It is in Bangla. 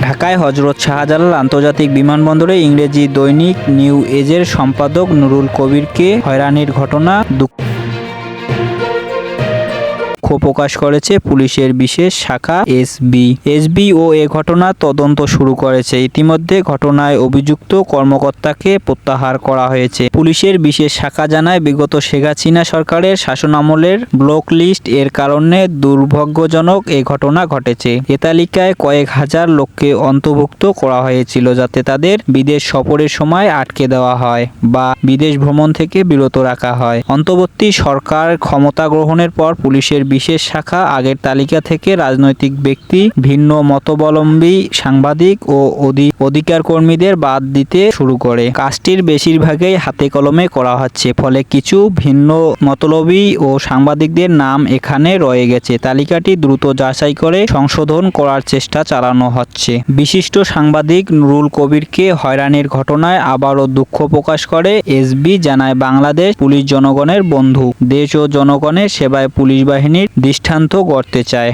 ঢাকায় হযরত শাহজালাল আন্তর্জাতিক বিমানবন্দরে ইংরেজি দৈনিক নিউ এজের সম্পাদক নুরুল কবিরকে হয়রানির ঘটনা দুঃখ প্রকাশ করেছে পুলিশের বিশেষ শাখা এসবিও এ ঘটনার তদন্ত শুরু করেছে। ইতিমধ্যে ঘটনায় অভিযুক্ত কর্মকর্তাকে প্রত্যাহার করা হয়েছে। পুলিশের বিশেষ শাখা জানায়, বিগত শেখ হাসিনা সরকারের শাসনামলের ব্লক লিস্ট এর কারণে দুর্ভাগ্যজনক এ ঘটনা ঘটেছে। এ তালিকায় কয়েক হাজার লোককে অন্তর্ভুক্ত করা হয়েছিল যাতে তাদের বিদেশ সফরের সময় আটকে দেওয়া হয় বা বিদেশ ভ্রমণ থেকে বিরত রাখা হয়। অন্তর্বর্তী সরকার ক্ষমতা গ্রহণের পর পুলিশের বিশেষ শাখা আগের তালিকা থেকে রাজনৈতিক ব্যক্তি, ভিন্ন মতাবলম্বী সাংবাদিক ও অধিকার কর্মীদের বাদ দিতে শুরু করে। কাজটির বেশিরভাগই হাতে কলমে করা হচ্ছে, ফলে কিছু ভিন্ন মতলবী ও সাংবাদিকদের নাম এখানে রয়ে গেছে। তালিকাটি দ্রুত যাচাই করে সংশোধন করার চেষ্টা চালানো হচ্ছে। বিশিষ্ট সাংবাদিক নুরুল কবিরকে হয়রানির ঘটনায় আবারও দুঃখ প্রকাশ করে এসবি জানায়, বাংলাদেশ পুলিশ জনগণের বন্ধু। দেশ ও জনগণের সেবায় পুলিশ বাহিনীর দৃষ্টান্ত গড়তে চায়।